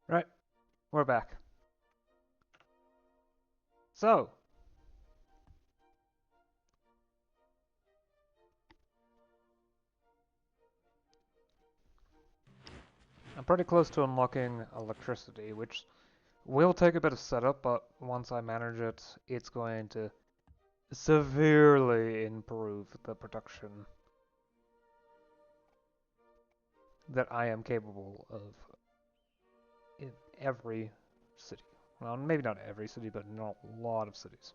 Right, we're back. So, I'm pretty close to unlocking electricity, which will take a bit of setup, but once I manage it, it's going to severely improve the production that I am capable of in every city. Well, maybe not every city, but in a lot of cities.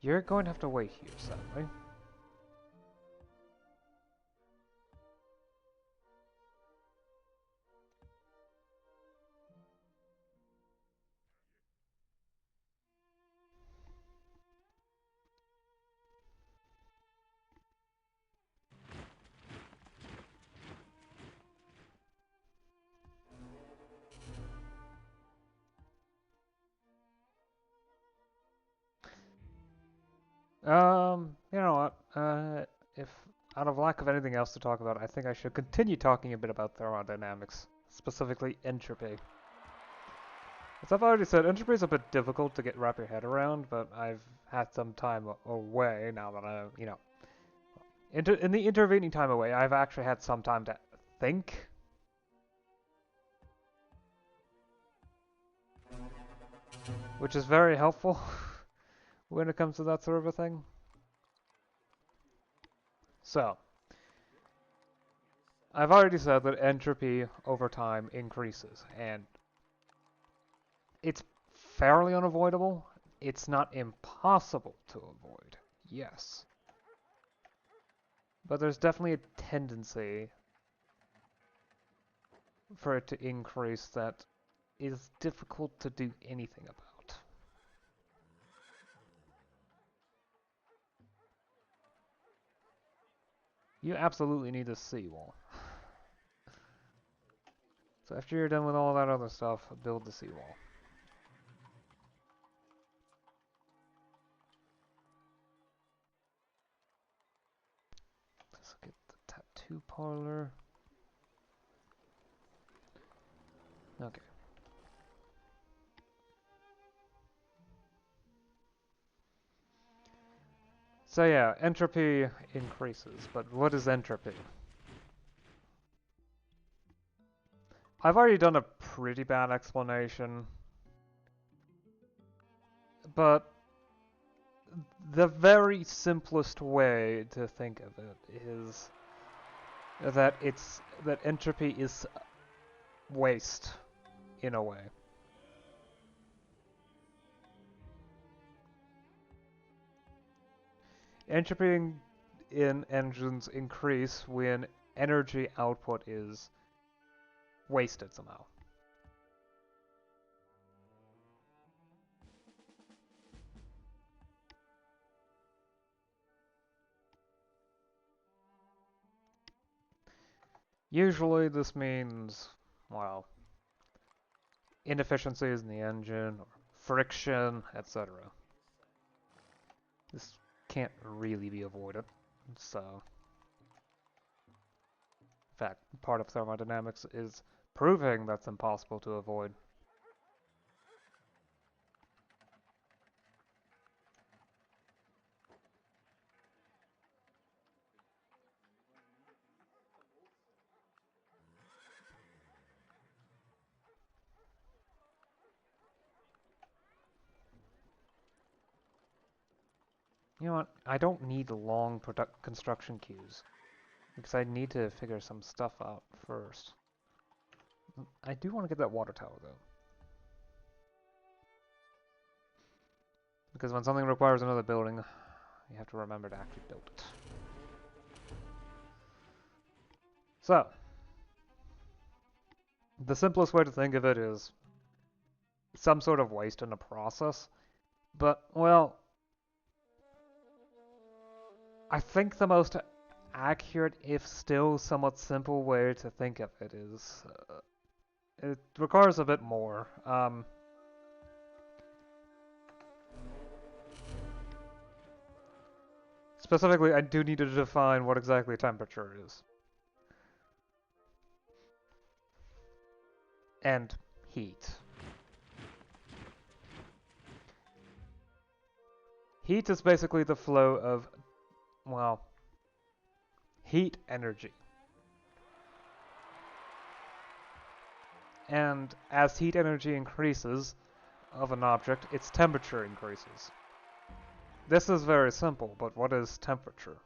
You're going to have to wait here, sadly. You know what? If out of lack of anything else to talk about, I think I should continue talking a bit about thermodynamics, specifically entropy. As I've already said, entropy is a bit difficult to wrap your head around, but I've had some time away now that in the intervening time away, I've actually had some time to think, which is very helpful when it comes to that sort of a thing. So, I've already said that entropy over time increases, and it's fairly unavoidable. It's not impossible to avoid, yes. But there's definitely a tendency for it to increase that is difficult to do anything about. You absolutely need a seawall. So after you're done with all that other stuff, build the seawall. Let's get the tattoo parlor. Okay. So yeah, entropy increases, but what is entropy? I've already done a pretty bad explanation, but the very simplest way to think of it is that entropy is waste in a way. Entropy in engines increase when energy output is wasted somehow. Usually this means, well, inefficiencies in the engine, or friction, etc. This can't really be avoided, so... In fact, part of thermodynamics is proving that's impossible to avoid. You know what? I don't need long construction queues, because I need to figure some stuff out first. I do want to get that water tower, though. Because when something requires another building, you have to remember to actually build it. So, the simplest way to think of it is some sort of waste in a process. But, well, I think the most accurate, if still somewhat simple way to think of it is... it requires a bit more. Specifically, I do need to define what exactly temperature is. and heat. Heat is basically the flow of, well, heat energy. And as heat energy increases of an object, its temperature increases. This is very simple, but what is temperature?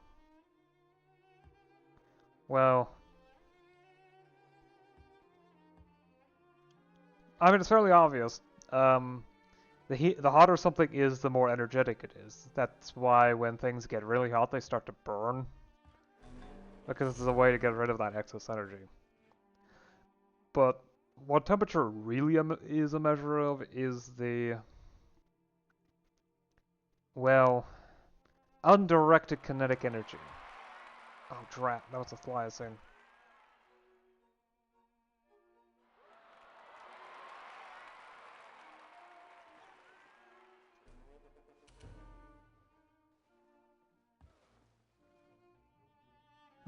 Well, I mean, it's fairly obvious. The hotter something is, the more energetic it is. That's why when things get really hot, they start to burn. Because it's a way to get rid of that excess energy. But what temperature really is a measure of is the, well, undirected kinetic energy. Oh, drat, that was a fly thing.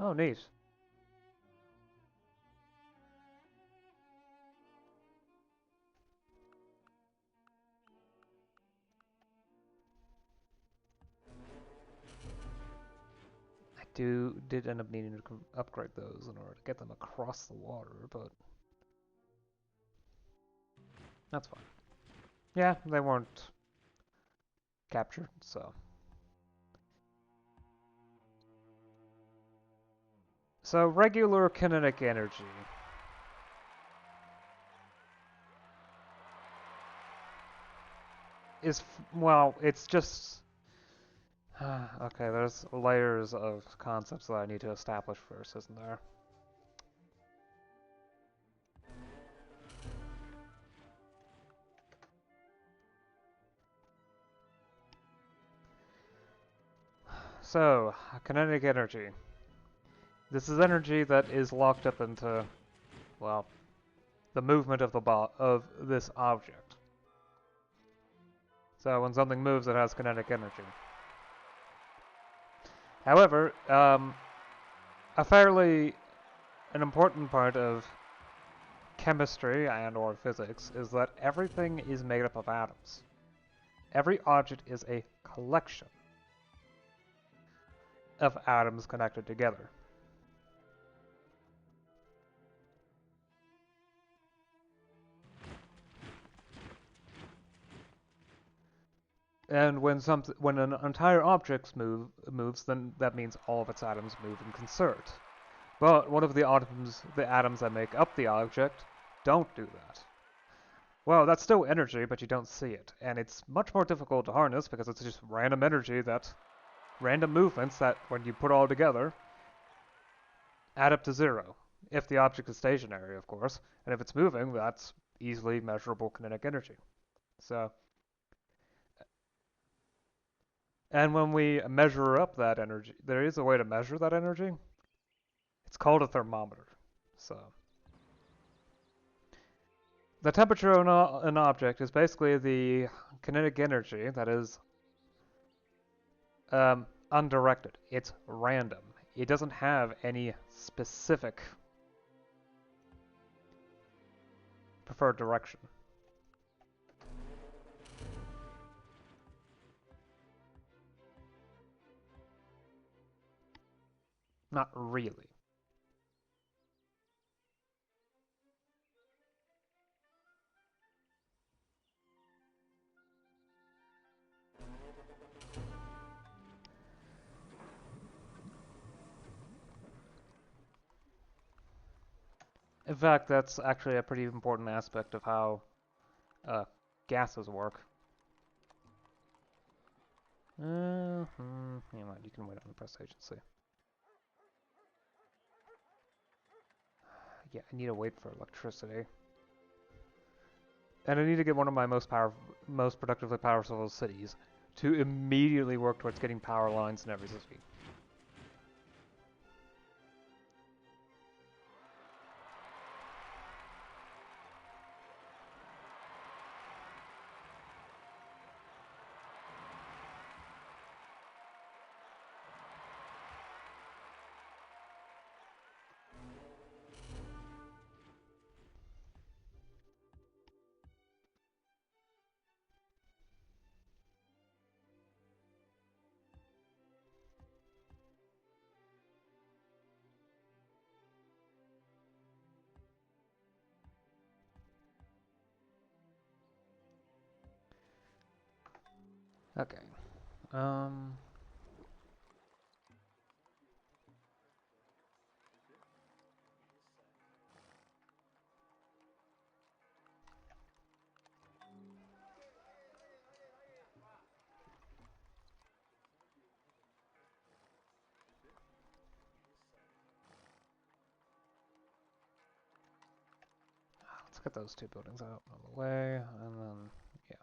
Oh, neat. I did end up needing to upgrade those in order to get them across the water, but that's fine. Yeah, they weren't captured, so. So regular kinetic energy. Is, well, it's just... okay, there's layers of concepts that I need to establish first, isn't there? So, kinetic energy. This is energy that is locked up into, well, the movement of of this object. So when something moves, it has kinetic energy. However, an important part of chemistry and or physics is that everything is made up of atoms. Every object is a collection of atoms connected together. And when an entire object moves, then that means all of its atoms move in concert. But what if the atoms that make up the object don't do that? Well, that's still energy, but you don't see it. And it's much more difficult to harness because it's just random energy random movements that, when you put all together, add up to zero. If the object is stationary, of course. And if it's moving, that's easily measurable kinetic energy. So, and when we measure up that energy, there is a way to measure that energy. It's called a thermometer. So, the temperature of an object is basically the kinetic energy that is undirected. It's random. It doesn't have any specific preferred direction. Not really. In fact, that's actually a pretty important aspect of how gases work. You can wait on the press agency. Yeah, I need to wait for electricity. And I need to get one of my most productively powerful cities to immediately work towards getting power lines in every city. Okay. Um. Let's get those two buildings out of the way, and then yeah.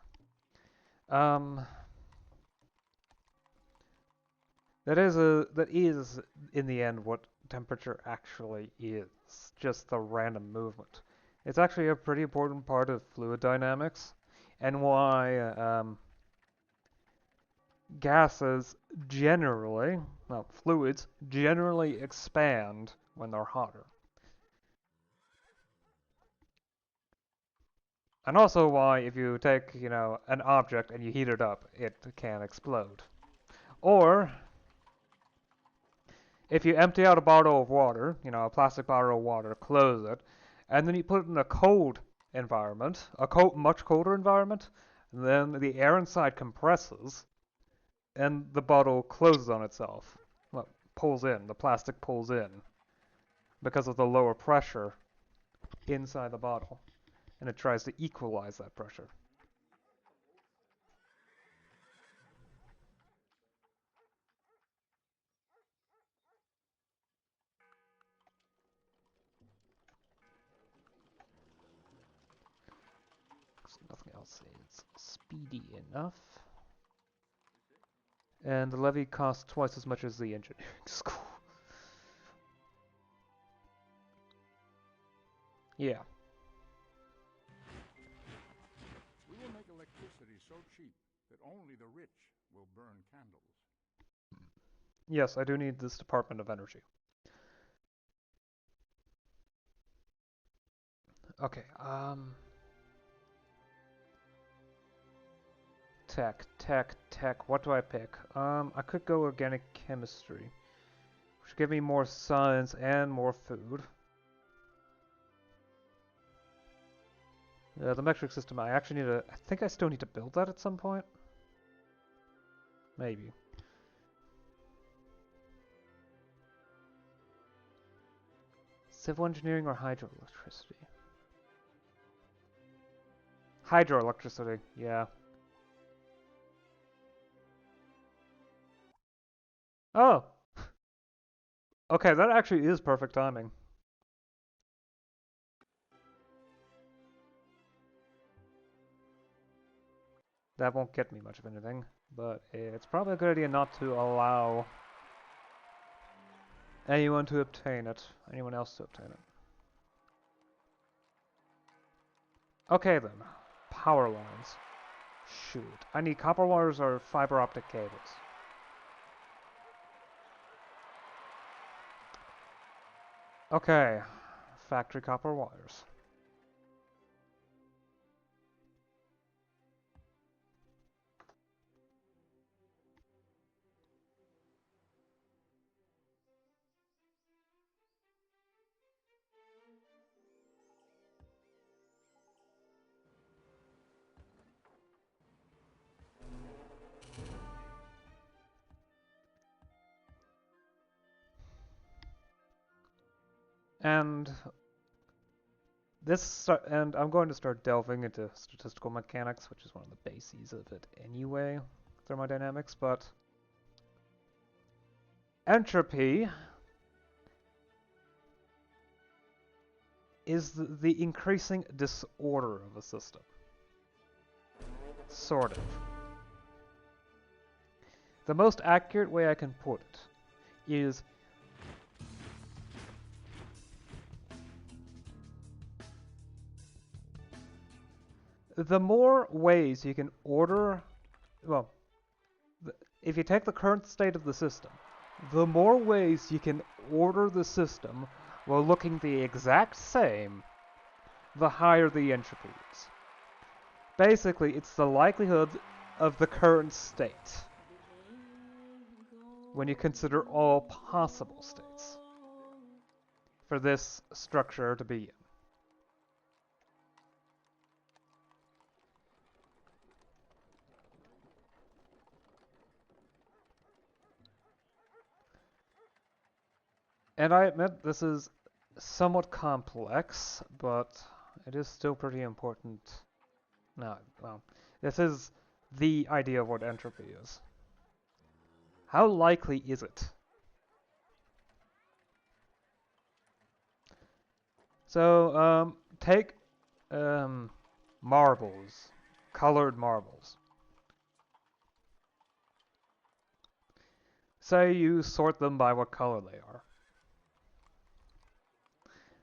That is in the end what temperature actually is. Just the random movement. It's actually a pretty important part of fluid dynamics, and why gases generally, well, fluids generally expand when they're hotter. And also why if you take, an object and you heat it up, it can explode. Or if you empty out a bottle of water, a plastic bottle of water, close it, and then you put it in a cold environment, much colder environment, then the air inside compresses and the bottle closes on itself. Well, the plastic pulls in because of the lower pressure inside the bottle, and it tries to equalize that pressure. So nothing else is speedy enough. And the levy costs twice as much as the engineering school. Yeah. We will make electricity so cheap that only the rich will burn candles. Yes, I do need this Department of Energy. Okay, tech. What do I pick? I could go organic chemistry, which give me more science and more food. The metric system, I actually need to. I think I still need to build that at some point. Maybe. Civil engineering or hydroelectricity? Hydroelectricity, yeah. Oh! Okay, that actually is perfect timing. That won't get me much of anything, but it's probably a good idea not to allow anyone to obtain it, anyone else to obtain it. Okay then, power lines. Shoot, I need copper wires or fiber optic cables. Okay, factory copper wires. And and I'm going to start delving into statistical mechanics, which is one of the bases of it anyway, thermodynamics, but entropy is the increasing disorder of a system. Sort of. The most accurate way I can put it is the more ways you can order, well, if you take the current state of the system, the more ways you can order the system while looking the exact same, the higher the entropy is. Basically, it's the likelihood of the current state when you consider all possible states for this structure to be in. And I admit this is somewhat complex, but it is still pretty important. No, well, this is the idea of what entropy is. How likely is it? So, take marbles, colored marbles. Say you sort them by what color they are.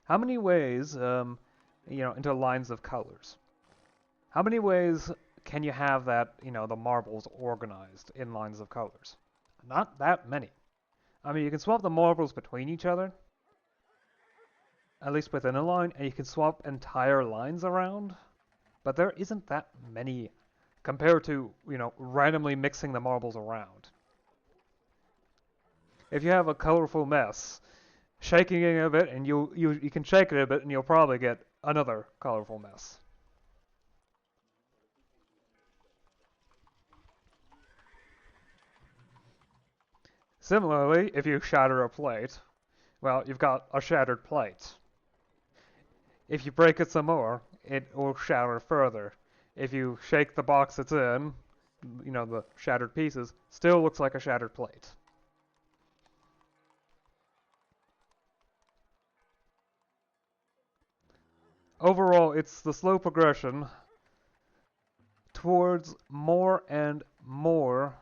How many ways, into lines of colors? How many ways can you have that, the marbles organized in lines of colors? Not that many. I mean, you can swap the marbles between each other, at least within a line, and you can swap entire lines around, but there isn't that many compared to, randomly mixing the marbles around. If you have a colorful mess, shaking it a bit, and you can shake it a bit, and you'll probably get another colorful mess. Similarly, if you shatter a plate, well, you've got a shattered plate. If you break it some more, it will shatter further. If you shake the box it's in, the shattered pieces, still looks like a shattered plate. Overall, it's the slow progression towards more and more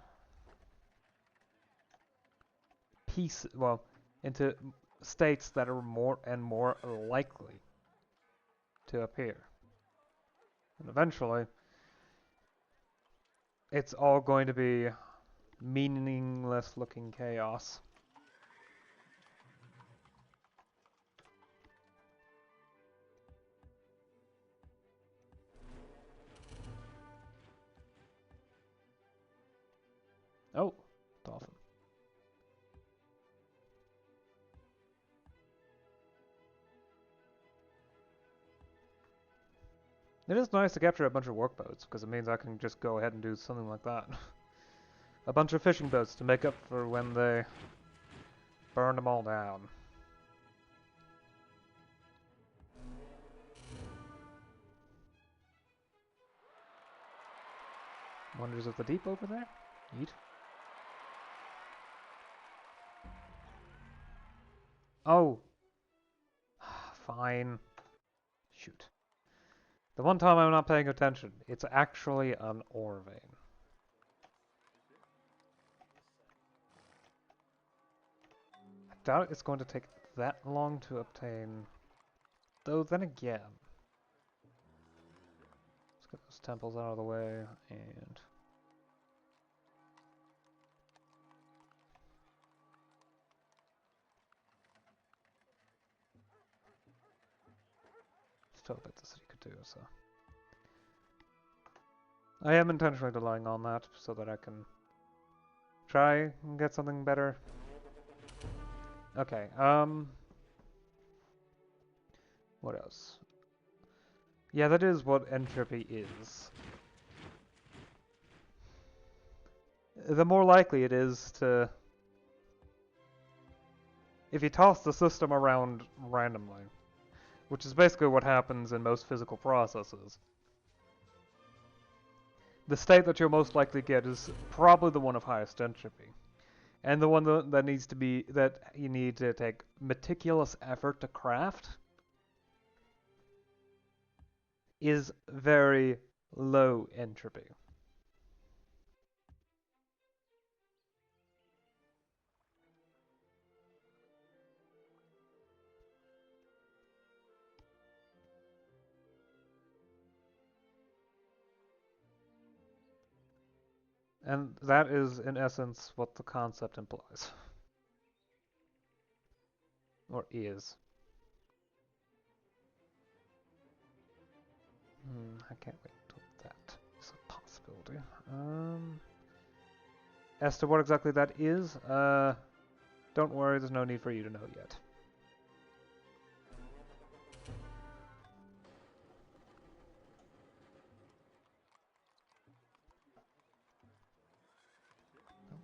into states that are more and more likely to appear. And eventually, it's all going to be meaningless looking chaos. Oh, dolphin. It is nice to capture a bunch of workboats, because it means I can just go ahead and do something like that. A bunch of fishing boats to make up for when they burn them all down. Wonders of the Deep over there? Neat. Oh! Fine. Shoot. The one time I'm not paying attention, it's actually an ore vein. I doubt it's going to take that long to obtain. Though then again. Let's get those temples out of the way, and... Still a bit the city could do, so... I am intentionally delaying on that, so that I can try and get something better. Okay, what else? Yeah, that is what entropy is. The more likely it is to... If you toss the system around randomly, which is basically what happens in most physical processes, the state that you'll most likely get is probably the one of highest entropy. And the one that needs to be, that you need to take meticulous effort to craft is very low entropy. And that is, in essence, what the concept implies. Or is. I can't wait till that is a possibility. As to what exactly that is, don't worry, there's no need for you to know yet.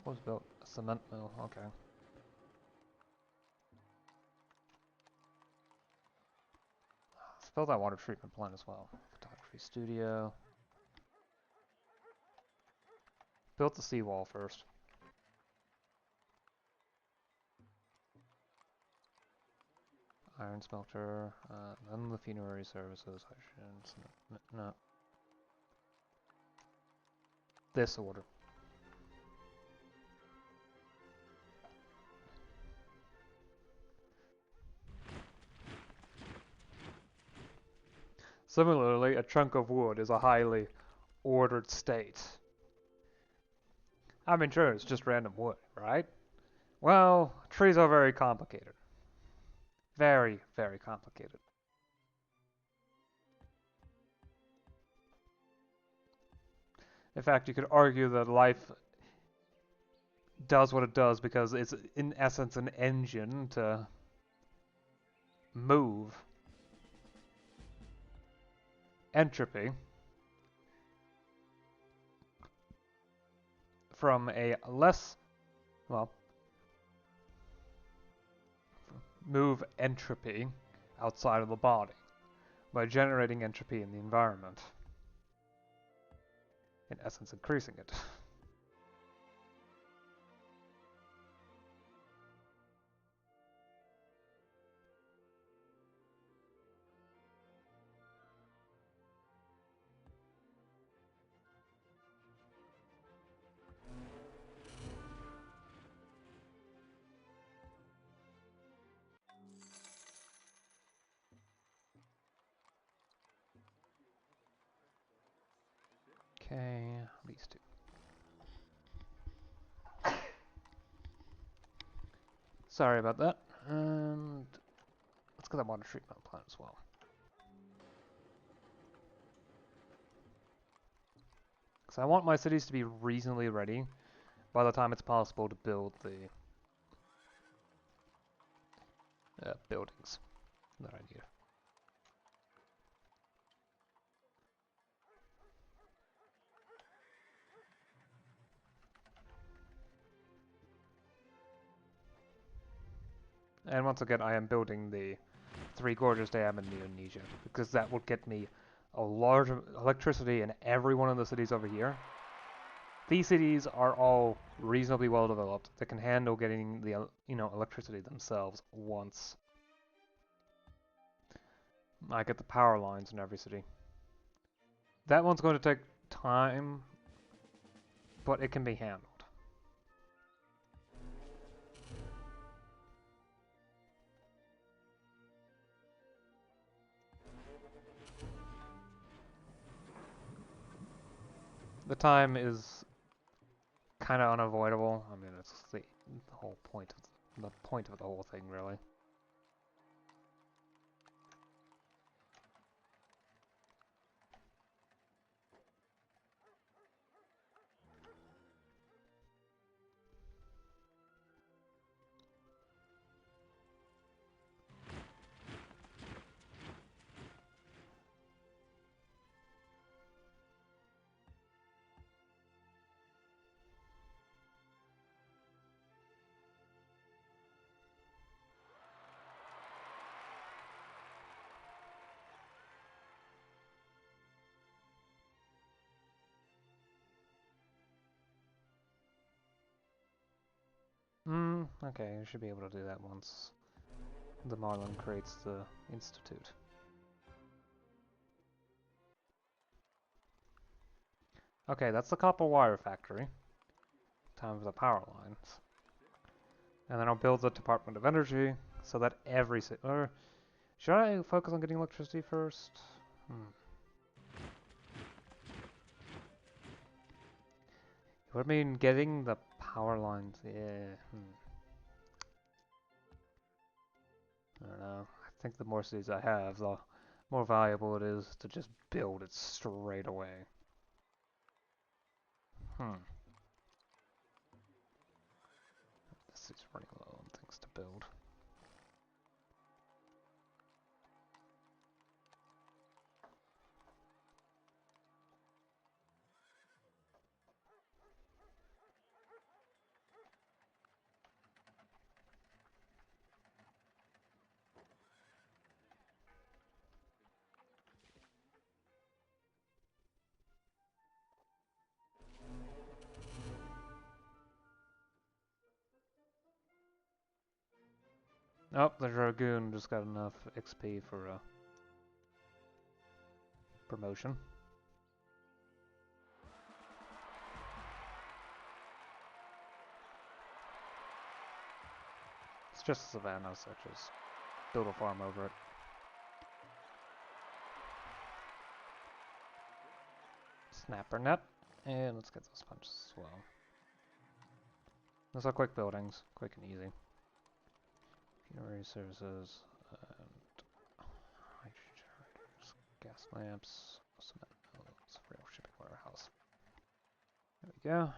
That was built a cement mill, okay. build that water treatment plant as well. Photography studio. Built the seawall first. Iron smelter, then the funerary services. I shouldn't. No. This order. Similarly, a chunk of wood is a highly ordered state. I mean, sure, it's just random wood, right? Well, trees are very complicated. Very, very complicated. In fact, you could argue that life does what it does because it's, in essence, an engine to move entropy from a less, well, move entropy outside of the body by generating entropy in the environment. In essence, increasing it. Okay, these two. Sorry about that. And let's get that water treatment plant as well. Because I want my cities to be reasonably ready by the time it's possible to build the buildings that I need. And once again, I am building the 3 gorges dam in Indonesia, because that will get me a large electricity in every one of the cities over here. These cities are all reasonably well developed. They can handle getting the electricity themselves once I get the power lines in every city. That one's going to take time, but it can be handled. The time is kind of unavoidable. I mean, it's the whole point of the whole thing, really. Okay, I should be able to do that once the Marlin creates the institute. Okay, that's the copper wire factory. Time for the power lines. And then I'll build the Department of Energy so that every city... Or should I focus on getting electricity first? Would mean getting the power lines, yeah. I don't know. I think the more cities I have, the more valuable it is to just build it straight away. This is running low on things to build. Oh, the Dragoon just got enough XP for promotion. It's just a savannah, so just build a farm over it. Snapper net, and let's get those punches as well. Those are quick buildings, quick and easy. Funerary services, and hydrogen generators, gas lamps, cement mills, rail shipping warehouse. There we go.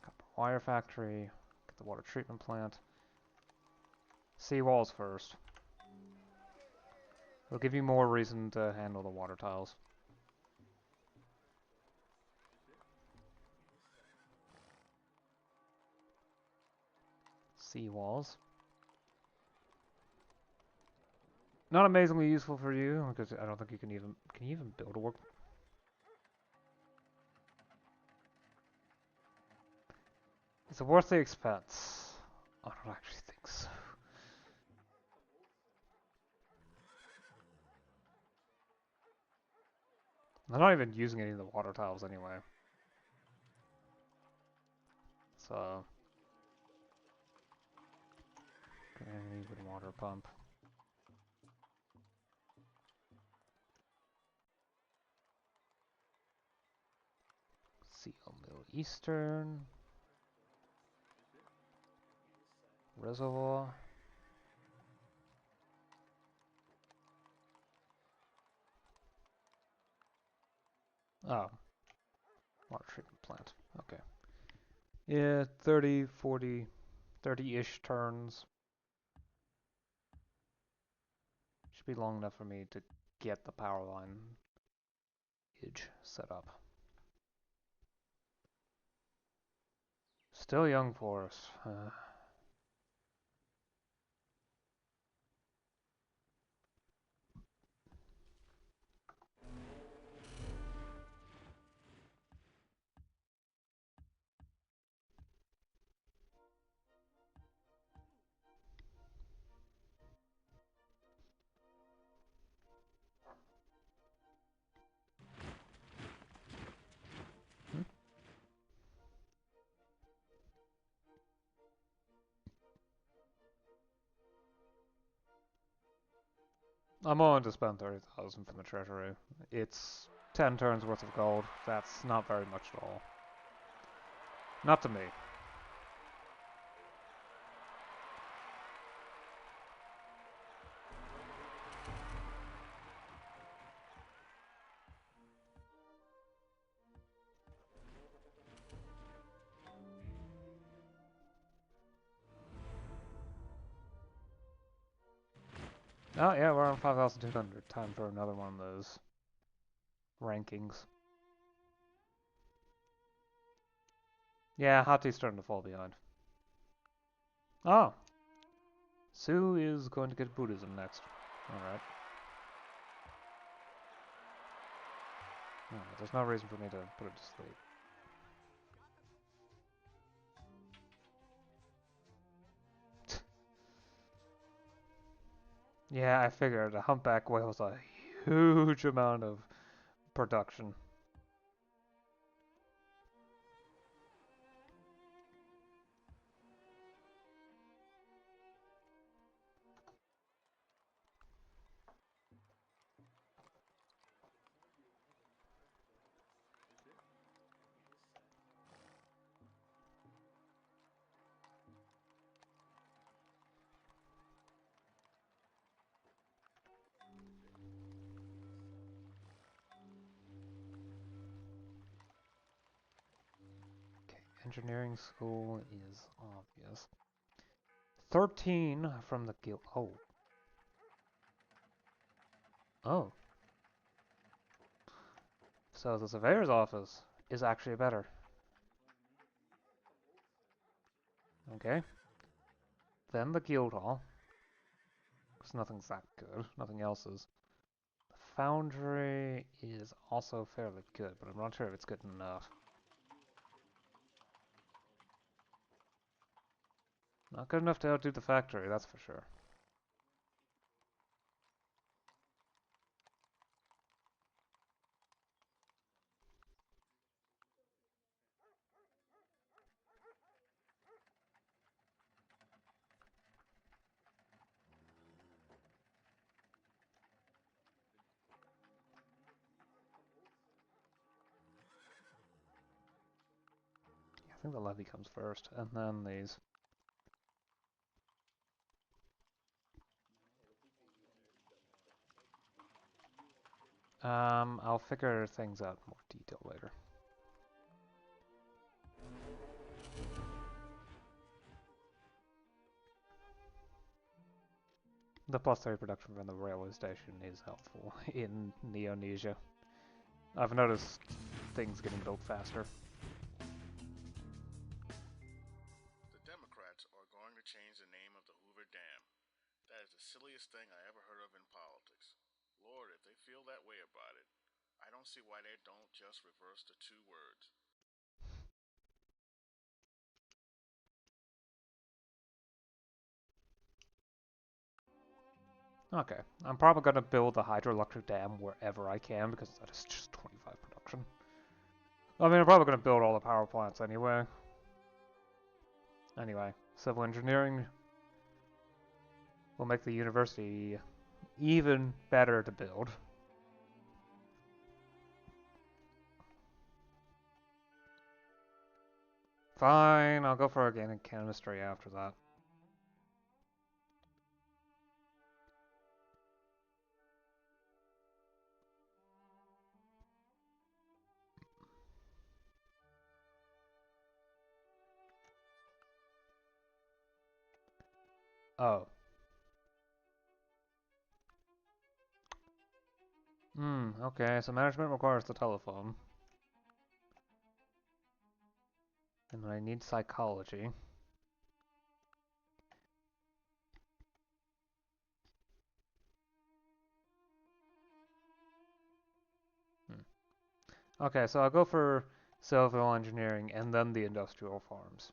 Copper wire factory, get the water treatment plant. Seawalls first. It'll give you more reason to handle the water tiles. Seawalls. Not amazingly useful for you, because I don't think you can even build a work. Is it worth the expense? I don't actually think so. I'm not even using any of the water tiles anyway. So, even water pump. Seal Mill Eastern. Reservoir. Oh. Water treatment plant. Okay. Yeah, 30, 40, 30-ish turns. Should be long enough for me to get the power line set up. Still young for us. I'm willing to spend 30,000 from the treasury. It's 10 turns worth of gold. That's not very much at all. Not to me. Oh yeah, we're on 5,200. Time for another one of those rankings. Yeah, Hati's starting to fall behind. Oh. Sue is going to get Buddhism next. Alright. There's no reason for me to put it to sleep. Yeah, I figured a humpback whale was a huge amount of production. Okay, engineering school is obvious. 13 from the guild. Oh. Oh. So the surveyor's office is actually better. Okay. Then the guild hall. Because nothing's that good. Nothing else is. The foundry is also fairly good, but I'm not sure if it's good enough. Not good enough to outdo the factory, that's for sure. I think the levy comes first, and then these. I'll figure things out in more detail later. The +3 production from the railway station is helpful in Neonesia. I've noticed things getting built faster. The Democrats are going to change the name of the Hoover Dam. That is the silliest thing I ever heard of in politics. Lord, if they feel that way about it, I don't see why they don't just reverse the 2 words. Okay, I'm probably going to build a hydroelectric dam wherever I can because that is just 25 production. I mean, I'm probably going to build all the power plants anyway. Anyway, civil engineering will make the university even better to build. Fine, I'll go for organic chemistry after that. Oh. Okay, so management requires the telephone. And I need psychology. Okay, so I'll go for civil engineering and then the industrial farms.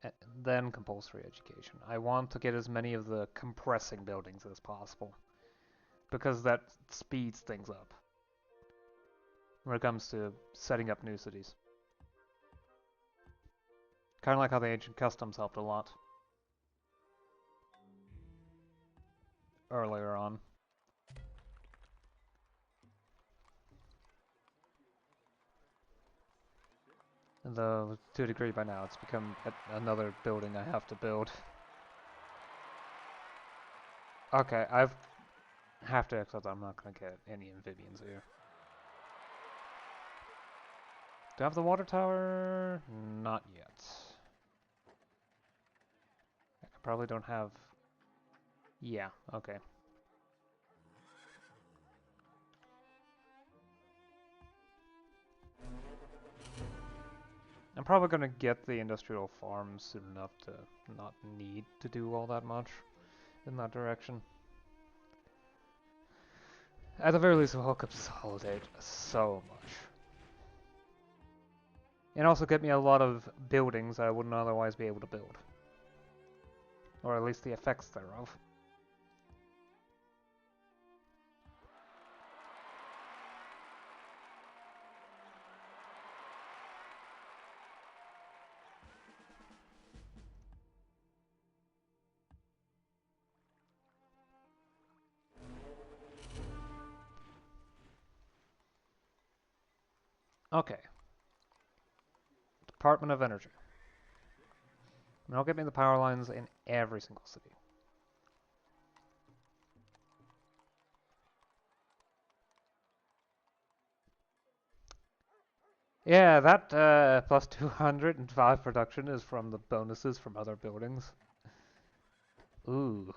And then compulsory education. I want to get as many of the compressing buildings as possible. Because that speeds things up. When it comes to setting up new cities. Kind of like how the ancient customs helped a lot. Earlier on. Though, to a degree by now, it's become another building I have to build. Okay, I have to accept I'm not going to get any amphibians here. Do I have the water tower? Not yet. I probably don't have... Yeah, okay. I'm probably going to get the industrial farms soon enough to not need to do all that much in that direction. At the very least, it will consolidate so much. And also get me a lot of buildings I wouldn't otherwise be able to build. Or at least the effects thereof. Okay. Department of Energy. And I'll get me the power lines in every single city. Yeah, that plus 205 production is from the bonuses from other buildings. Ooh.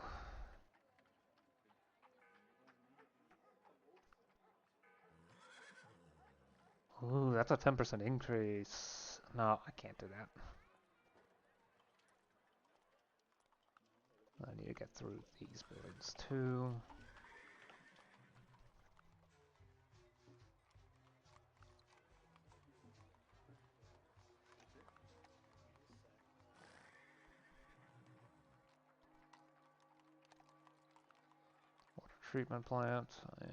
Ooh, that's a 10% increase. No, I can't do that. I need to get through these buildings too. treatment plant, and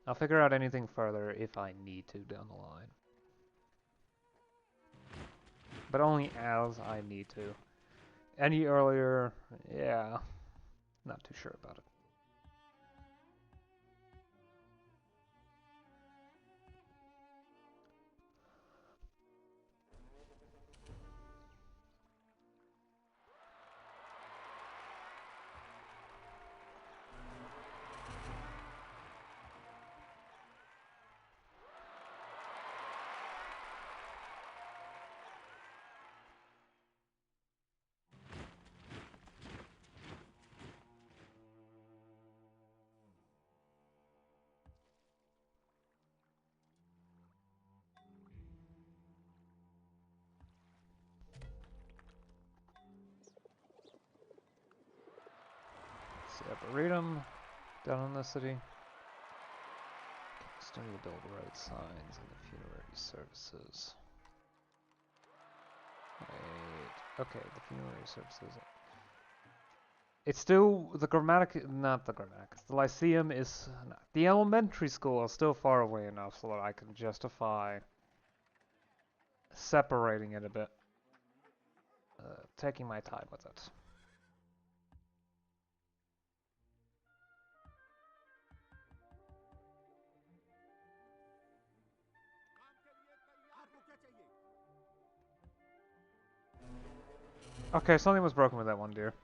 I'll figure out anything further if I need to down the line. But only as I need to. Any earlier, yeah, not too sure about it. Arboretum down in the city. Starting to build road signs and the funerary services. Wait, okay, the funerary services. It's still the not the Grammaticus. The Lyceum is not. The elementary school is still far away enough so that I can justify separating it a bit. Taking my time with it. Okay, something was broken with that one deer.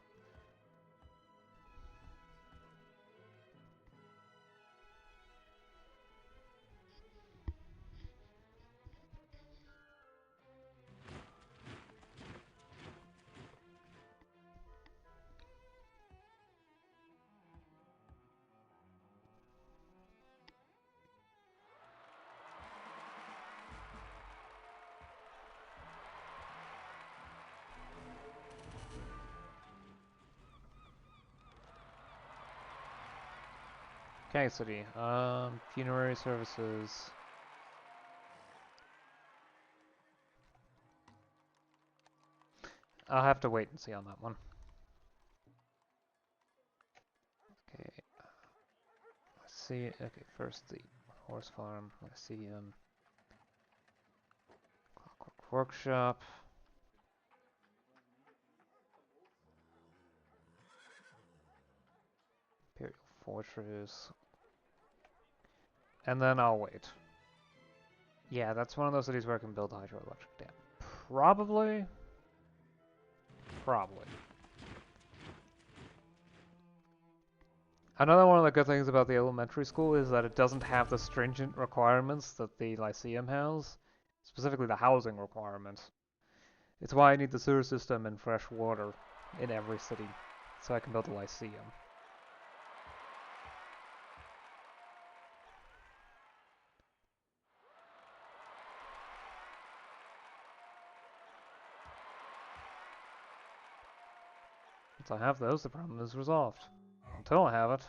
Okay, city. Funerary services. I'll have to wait and see on that one. Okay. Let's see. Okay, first the horse farm. Let's see. Clockwork workshop. Imperial fortress. And then I'll wait. Yeah, that's one of those cities where I can build a hydroelectric dam. Probably. Probably. Another one of the good things about the elementary school is that it doesn't have the stringent requirements that the Lyceum has. Specifically the housing requirements. It's why I need the sewer system and fresh water in every city. So I can build a Lyceum. Once I have those, the problem is resolved. Until I have it,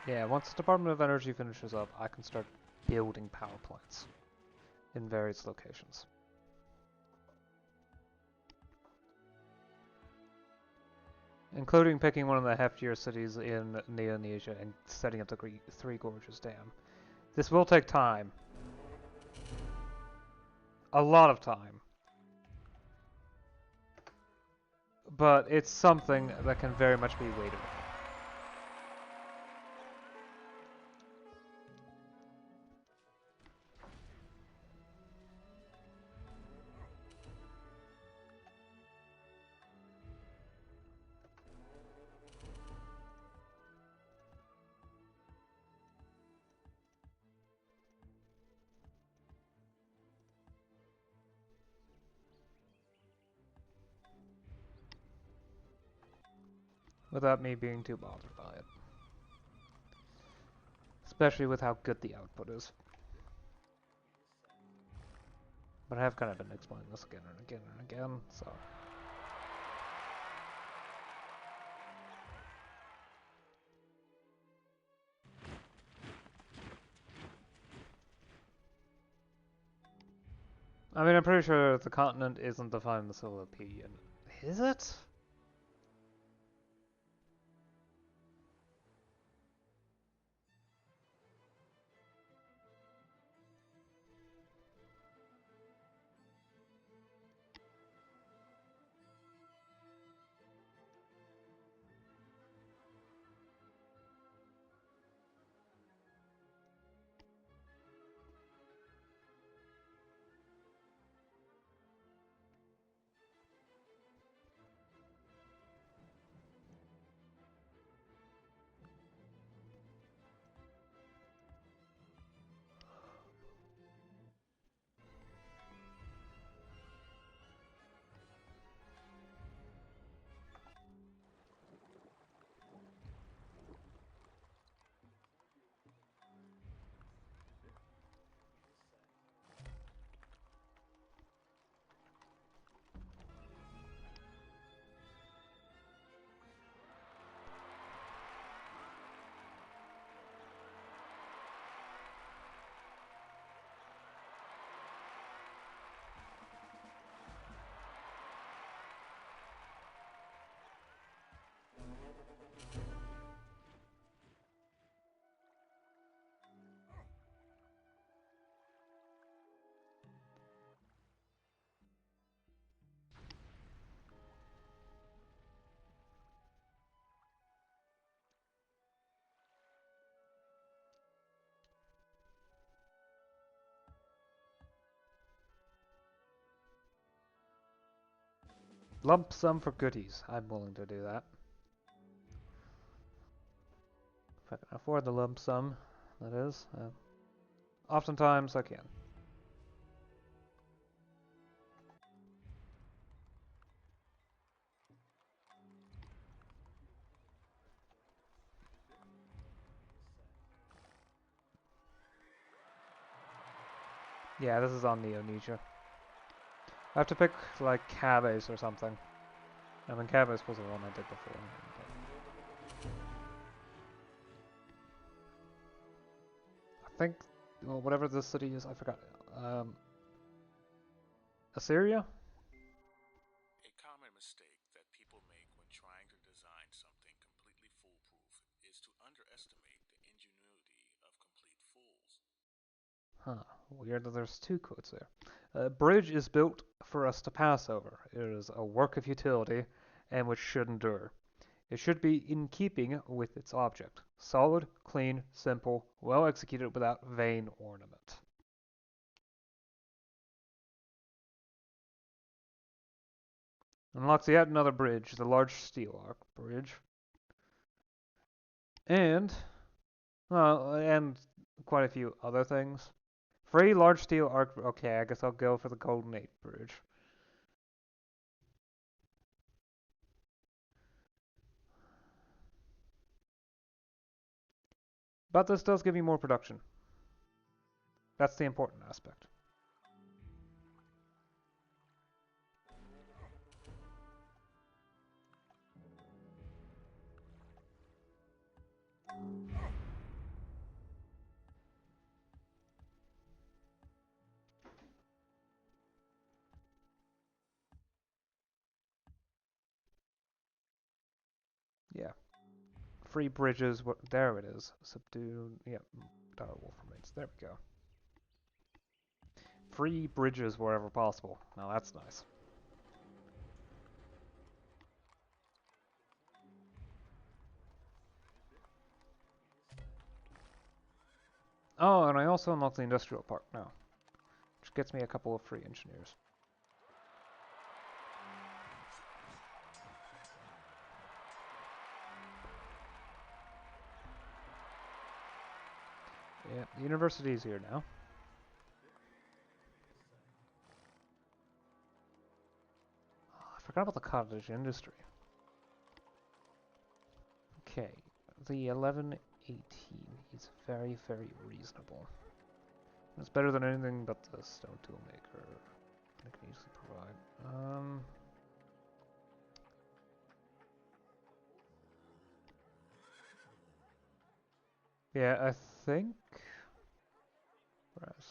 yeah, once the Department of Energy finishes up, I can start building power plants in various locations. Including picking one of the heftier cities in Neonesia and setting up the Three Gorges Dam. This will take time. A lot of time. But it's something that can very much be waited on. without me being too bothered by it. Especially with how good the output is. But I have kind of been explaining this again and again and again, so... I mean, I'm pretty sure the continent isn't defined in the Solar P. Is it? Lump sum for goodies. I'm willing to do that. If I can afford the lump sum, that is. Oftentimes I can. Yeah, this is on the Onisha. I have to pick, like, Caves or something. I mean, Caves was the one I did before. I think, well, whatever this city is, I forgot. Assyria? A common mistake that people make when trying to design something completely foolproof is to underestimate the ingenuity of complete fools. Huh. Weird that there's two quotes there. A bridge is built for us to pass over. It is a work of utility, and which should endure. It should be in keeping with its object. Solid, clean, simple, well executed without vain ornament. Unlocks yet another bridge, the large steel arc bridge. And, and quite a few other things. Free large steel arc, okay, I guess I'll go for the Golden 8 bridge. But this does give you more production. That's the important aspect. Yeah. Free bridges, what, there it is. Subdue, yeah, dire wolf remains. There we go. Free bridges wherever possible. Now that's nice. Oh, and I also unlocked the industrial park now, which gets me a couple of free engineers. Yeah, the university is here now. Oh, I forgot about the cottage industry. Okay, the 1118 is very, very reasonable. It's better than anything but the stone tool maker I can easily provide. Yeah, I think brass.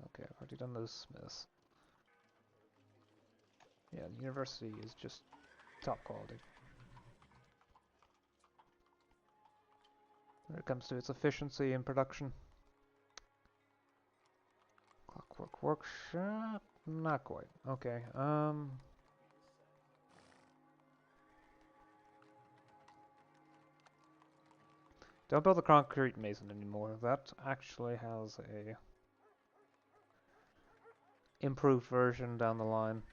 Okay, I've already done those smiths. Yeah, the university is just top quality. When it comes to its efficiency in production. Clockwork workshop? Not quite. Okay, don't build the concrete mason anymore. That actually has a improved version down the line.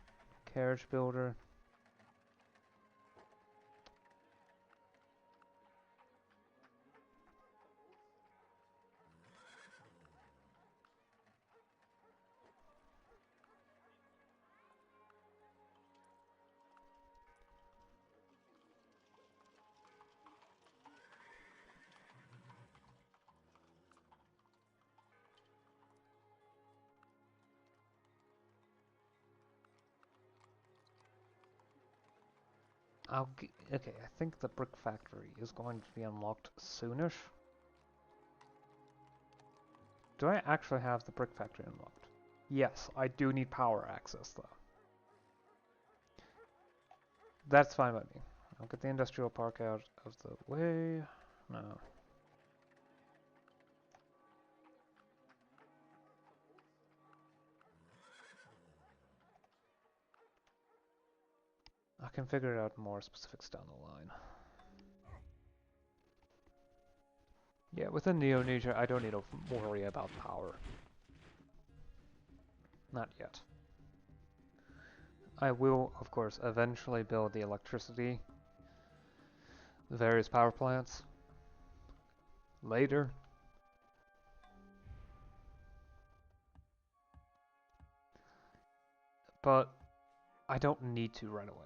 Carriage builder. Okay, I think the brick factory is going to be unlocked soonish. Do I actually have the brick factory unlocked? Yes, I do need power access though. That's fine by me. I'll get the industrial park out of the way. No. I can figure out more specifics down the line. Yeah, within Neonesia, I don't need to worry about power. Not yet. I will, of course, eventually build the electricity, the various power plants, later. But I don't need to right away.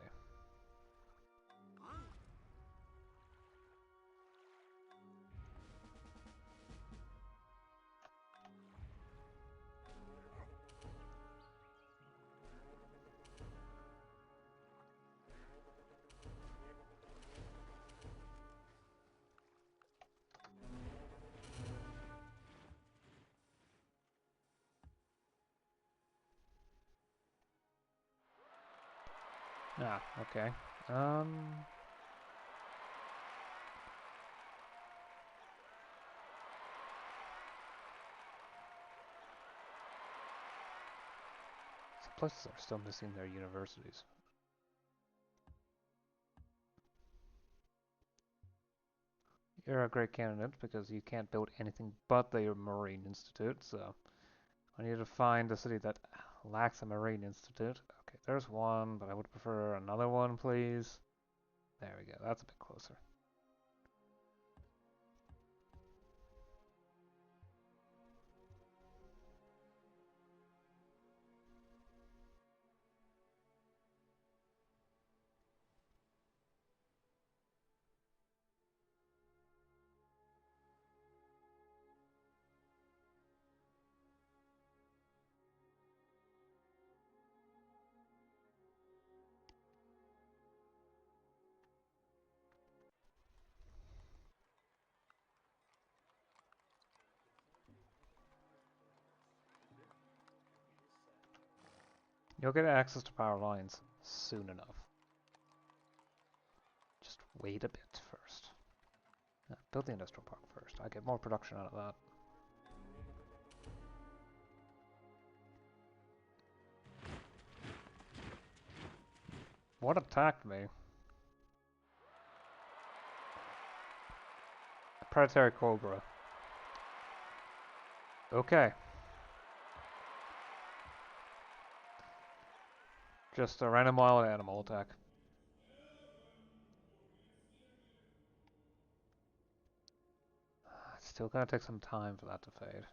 Ah, okay. Some places are still missing their universities. You're a great candidate because you can't build anything but the Marine Institute, so I need to find a city that lacks a Marine Institute. Okay, there's one, but I would prefer another one, please. There we go, that's a bit closer. You'll get access to power lines soon enough. Just wait a bit first. Build the industrial park first. I get more production out of that. What attacked me? Predatory Cobra. Okay. Just a random wild animal attack. It's still gonna take some time for that to fade.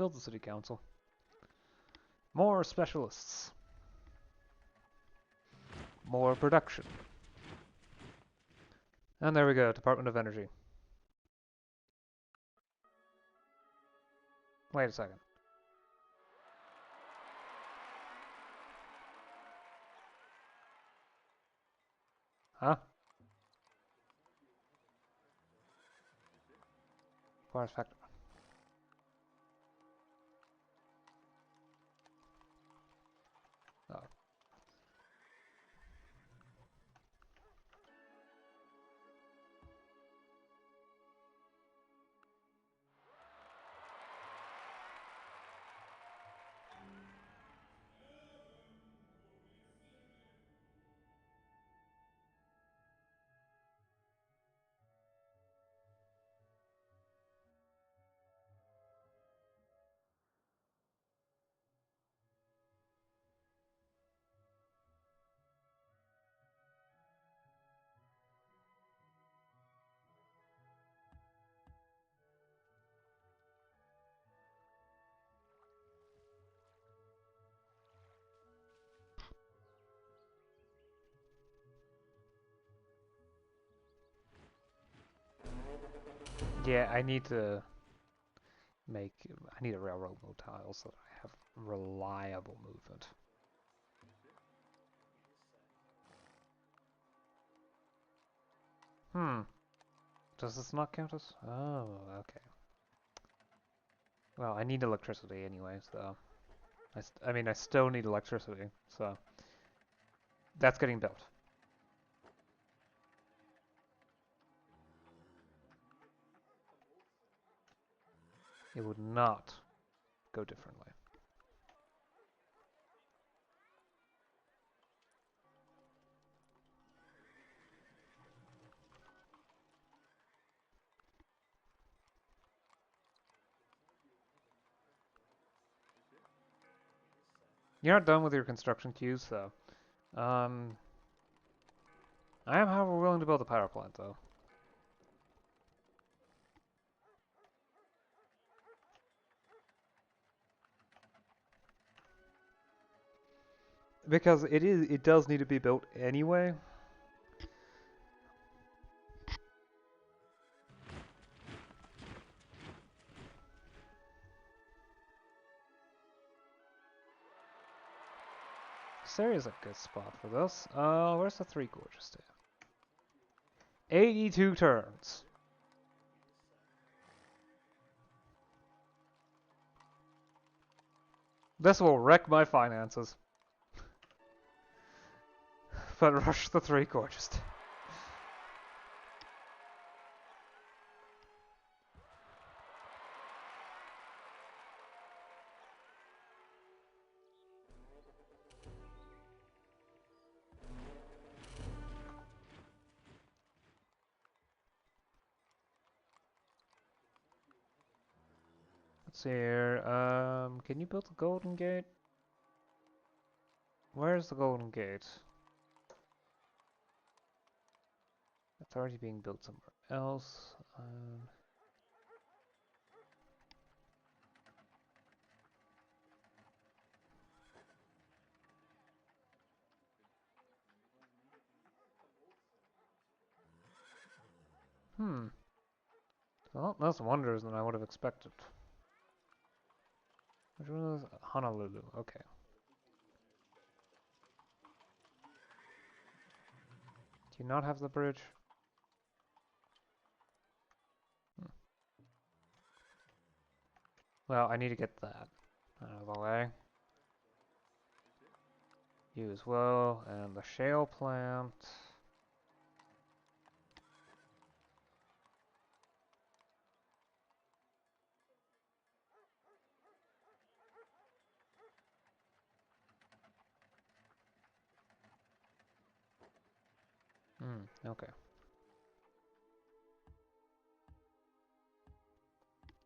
Build the city council. More specialists. More production. And there we go, Department of Energy. Wait a second. Huh? Forest factor. Oh. Yeah, I need to make... I need a railroad motile so that I have reliable movement. Does this not count as... Oh, okay. Well, I need electricity anyway, so... I mean, I still need electricity, so... That's getting built. It would not go differently. You're not done with your construction queues, so... I am, however, willing to build a power plant, though. Because it does need to be built anyway. This area is a good spot for this. Where's the Three Gorges stand? 82 turns. This will wreck my finances. But rush the Three Gorges. Let's see here. Can you build the Golden Gate? Where's the Golden Gate? It's already being built somewhere else. A lot less wonders than I would have expected. Which one is Honolulu? Okay. Do you not have the bridge? Well, I need to get that out of the way. You as well, and the shale plant. Okay.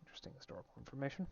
Interesting historical information.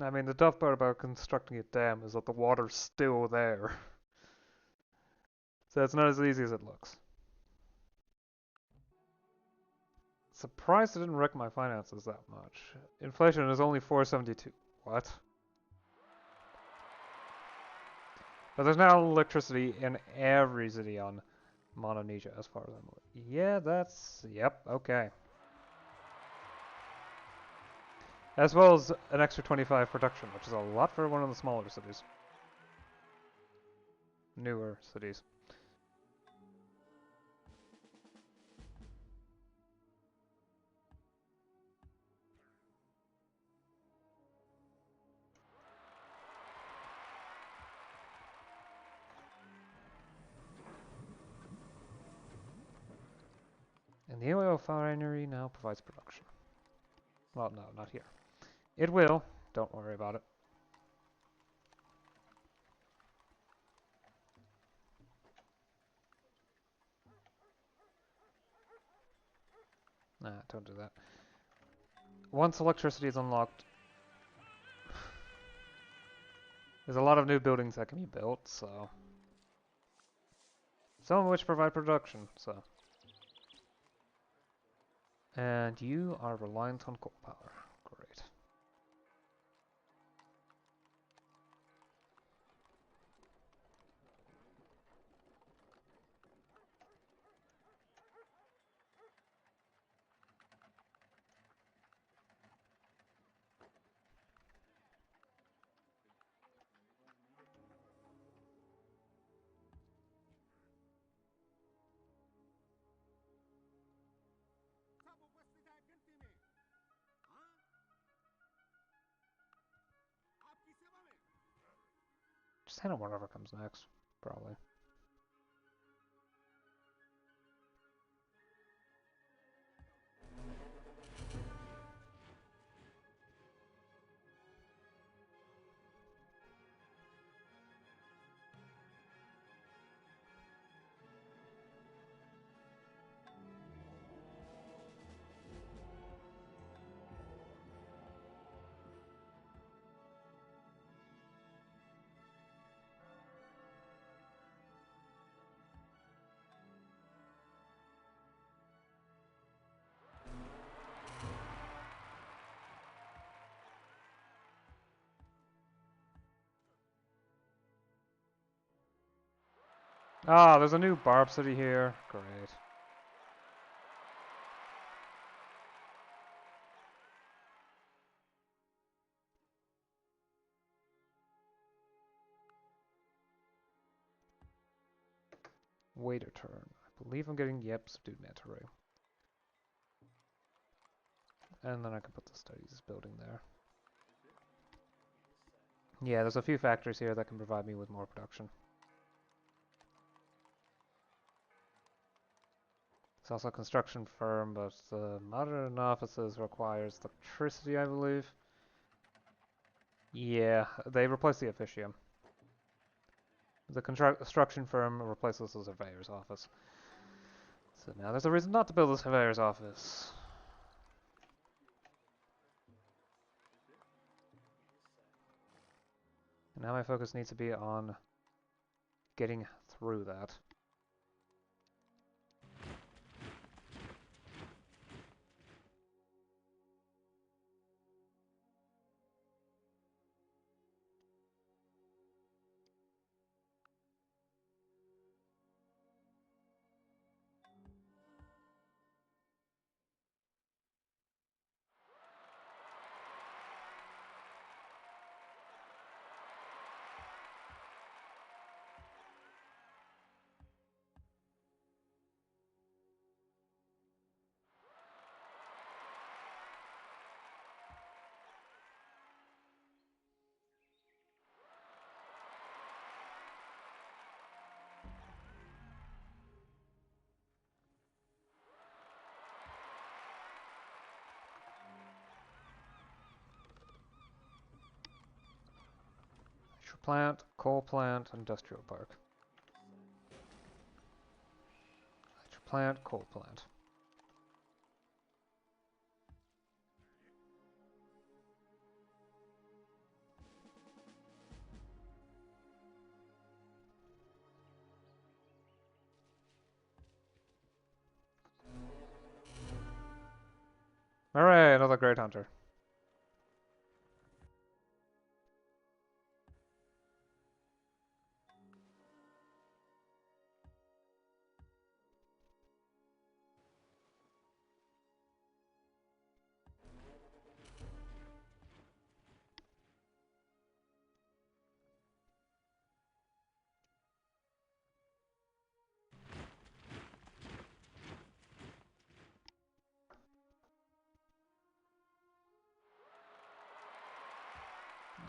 I mean, the tough part about constructing a dam is that the water's still there. So it's not as easy as it looks. Surprised it didn't wreck my finances that much. Inflation is only 472. What? But there's now electricity in every city on Mononesia, as far as I'm aware. Yeah, that's... Yep, okay. As well as an extra 25 production, which is a lot for one of the smaller cities. Newer cities. And the oil refinery now provides production. Well, no, not here. It will. Don't worry about it. Nah, don't do that. Once electricity is unlocked, there's a lot of new buildings that can be built, so... Some of which provide production, so... And you are reliant on coal power. Great. Just handle whatever comes next, probably. Ah, there's a new Barb City here. Great. Waiter turn. I believe I'm getting, yep, subdued manta ray. And then I can put the studies building there. Yeah, there's a few factories here that can provide me with more production. It's also a construction firm, but the modern offices requires electricity, I believe. Yeah, they replaced the officium. The construction firm replaces the surveyor's office. So now there's a reason not to build the surveyor's office. And now my focus needs to be on getting through that. Plant, coal plant, industrial park. Plant, coal plant. Hooray, another great hunter.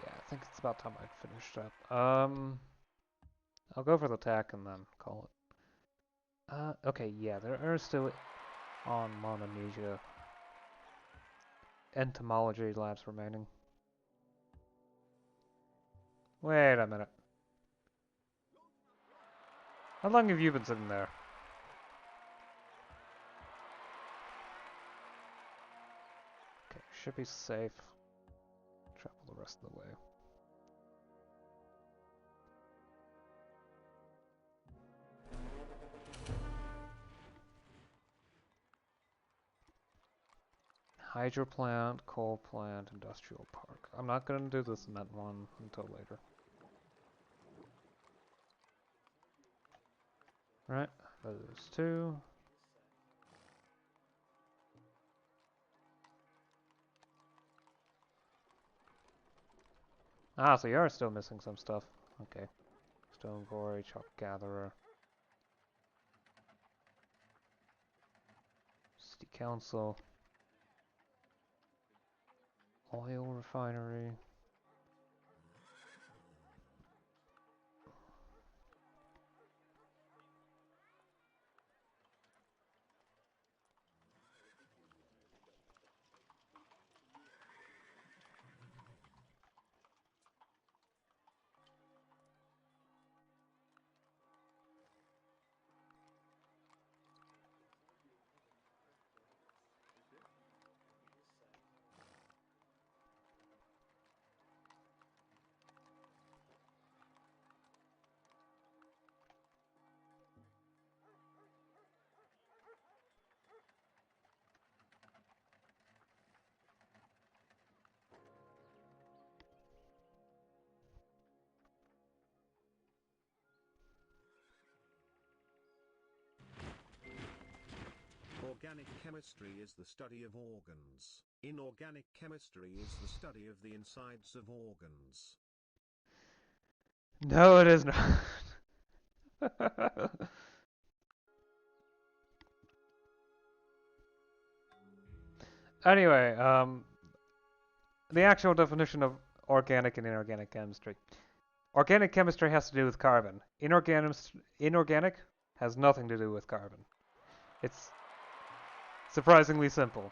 Yeah, I think it's about time I finished up. I'll go for the attack and then call it. Okay, yeah, there are still on Mononesia entomology labs remaining. Wait a minute. How long have you been sitting there? Okay, should be safe. Travel the rest of the way. Hydro plant, coal plant, industrial park. I'm not gonna do the cement one until later. Right, those two. Ah, so you are still missing some stuff. Okay. Stone quarry, chalk gatherer. City council. Oil refinery. Organic chemistry is the study of organs. Inorganic chemistry is the study of the insides of organs. No, it is not. Anyway, the actual definition of organic and inorganic chemistry. Organic chemistry has to do with carbon. Inorganic has nothing to do with carbon. It's surprisingly simple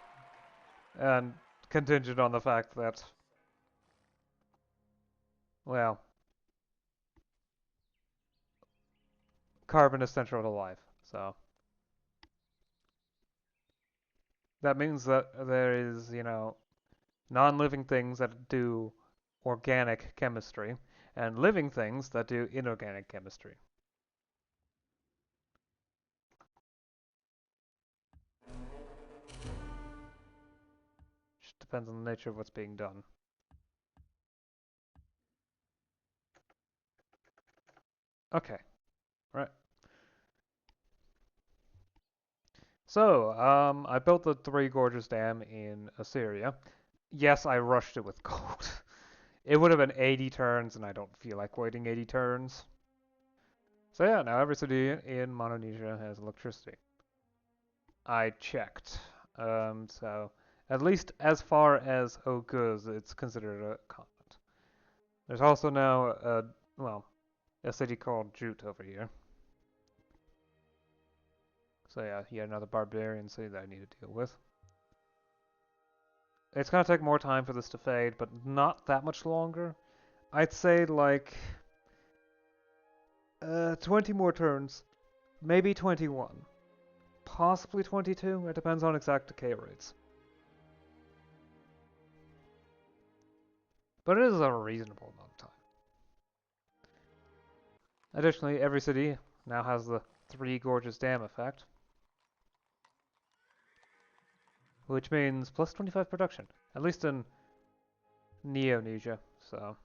and contingent on the fact that, well, carbon is central to life. So that means that there is, non-living things that do organic chemistry and living things that do inorganic chemistry. Just depends on the nature of what's being done. Okay, right. So, I built the Three Gorges Dam in Assyria. Yes, I rushed it with gold. It would have been 80 turns, and I don't feel like waiting 80 turns. So yeah, now every city in Mononesia has electricity. I checked. So at least as far as Oguz, it's considered a continent. There's also now a city called Jute over here. So yeah, yet another barbarian city that I need to deal with. It's gonna take more time for this to fade, but not that much longer. I'd say like 20 more turns, maybe 21, possibly 22. It depends on exact decay rates. But it is a reasonable amount of time. Additionally, every city now has the Three Gorges Dam effect. which means plus 25 production, at least in Neonesia. So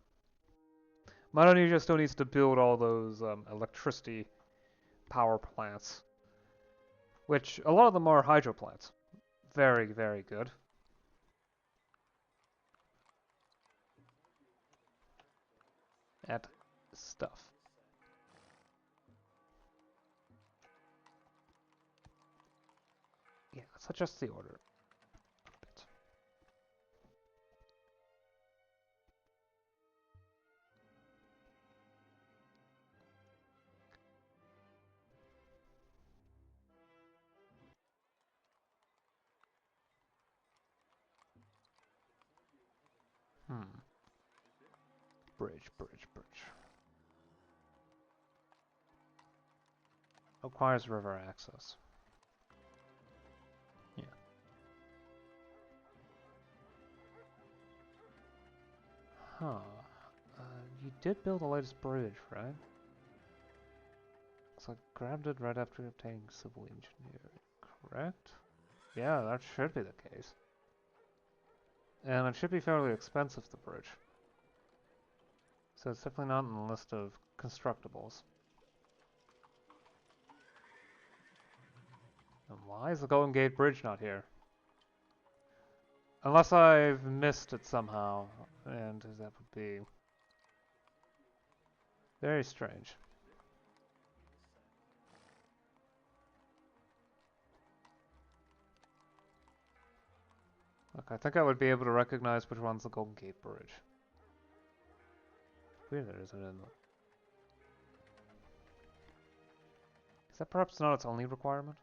Mononesia still needs to build all those electricity power plants, which a lot of them are hydro plants. Very, very good. At stuff. Yeah, let's adjust the order a bit. Bridge, bridge, bridge. Requires river access. Yeah. Huh. You did build the latest bridge, right? So I grabbed it right after obtaining civil engineering, correct? Yeah, that should be the case. And it should be fairly expensive, the bridge. So it's definitely not on the list of constructibles. And why is the Golden Gate Bridge not here? Unless I've missed it somehow, and that would be very strange. Look, I think I would be able to recognize which one's the Golden Gate Bridge. Weird there isn't in the... Is that perhaps not its only requirement?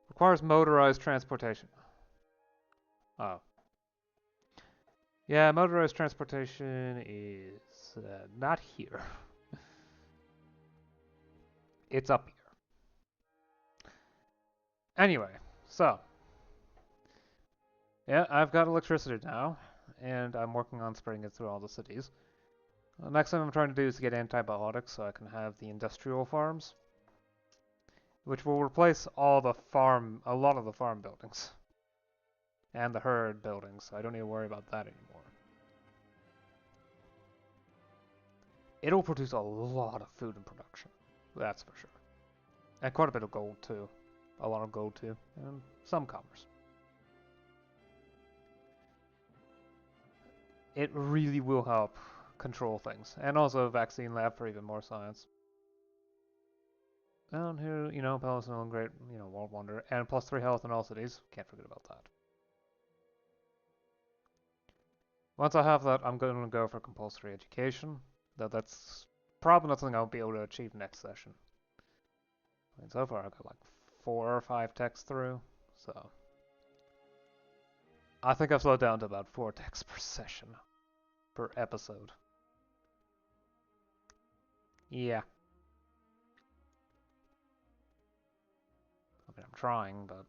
Requires motorized transportation. Oh. Yeah, motorized transportation is not here. It's up here. Anyway, so. Yeah, I've got electricity now, and I'm working on spreading it through all the cities. The next thing I'm trying to do is to get antibiotics so I can have the industrial farms, which will replace all the a lot of the farm buildings. And the herd buildings, so I don't need to worry about that anymore. It'll produce a lot of food in production, that's for sure. And quite a bit of gold too. A lot of gold too, and some commerce. It really will help control things, and also a vaccine lab for even more science. And here, you know, Palestine, great, you know, world wonder, and plus 3 health in all cities. Can't forget about that. Once I have that, I'm going to go for compulsory education. That's probably not something I'll be able to achieve next session. I mean, so far I've got like 4 or 5 texts through, so I think I've slowed down to about 4 texts per session, per episode. Yeah. I mean, I'm trying, but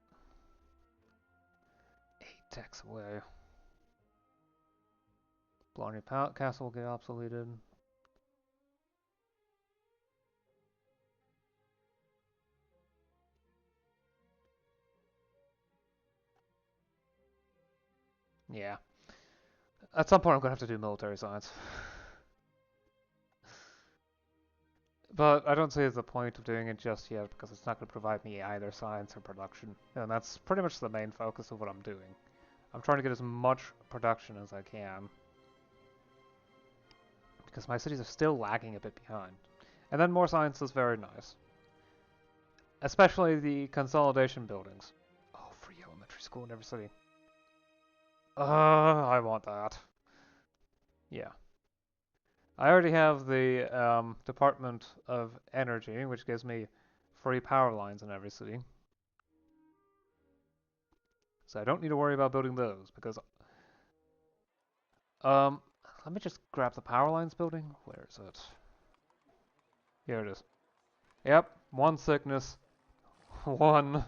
8 texts away. Blarney Castle will get obsoleted. Yeah. At some point I'm going to have to do military science. But I don't see the point of doing it just yet because it's not going to provide me either science or production. And that's pretty much the main focus of what I'm doing. I'm trying to get as much production as I can. Because my cities are still lagging a bit behind. And then more science is very nice. Especially the consolidation buildings. Oh, free elementary school in every city. I want that. Yeah. I already have the Department of Energy, which gives me free power lines in every city. So I don't need to worry about building those, because... let me just grab the power lines building. Where is it? Here it is. Yep, 1 sickness, 1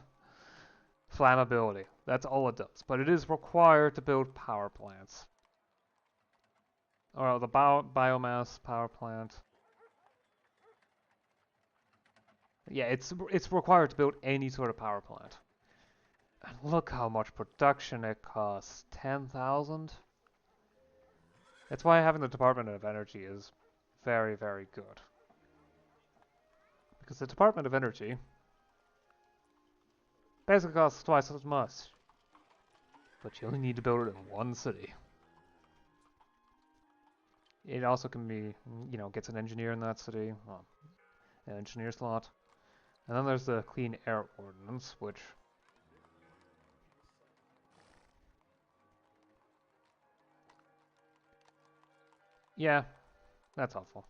flammability. That's all it does. But it is required to build power plants. Or the biomass power plant. Yeah, it's required to build any sort of power plant. And look how much production it costs. 10,000? That's why having the Department of Energy is very, very good. Because the Department of Energy basically costs twice as much. But you only need to build it in one city. It also can be, gets an engineer in that city, well, an engineer slot. And then there's the Clean Air Ordinance, which... Yeah, that's helpful.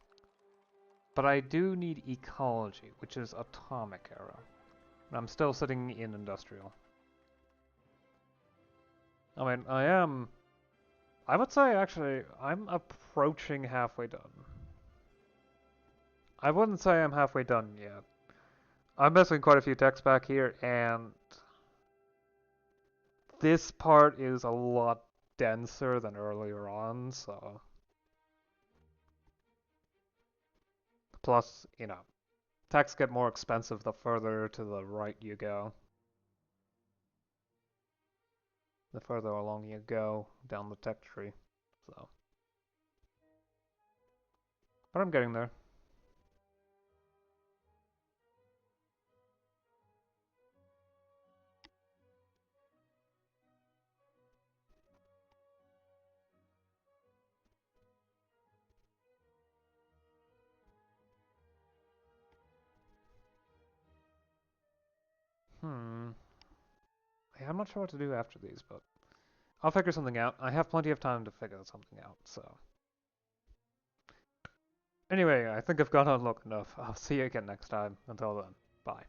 But I do need ecology, which is atomic era. And I'm still sitting in industrial. I mean, I would say, actually, I'm approaching halfway done. I wouldn't say I'm halfway done yet. I'm missing quite a few texts back here, and this part is a lot denser than earlier on, so... Plus, texts get more expensive the further to the right you go. The further along you go down the tech tree, so... But I'm getting there. Yeah, I'm not sure what to do after these, but I'll figure something out. I have plenty of time to figure something out, so... Anyway, I think I've gone on long enough. I'll see you again next time. Until then, bye.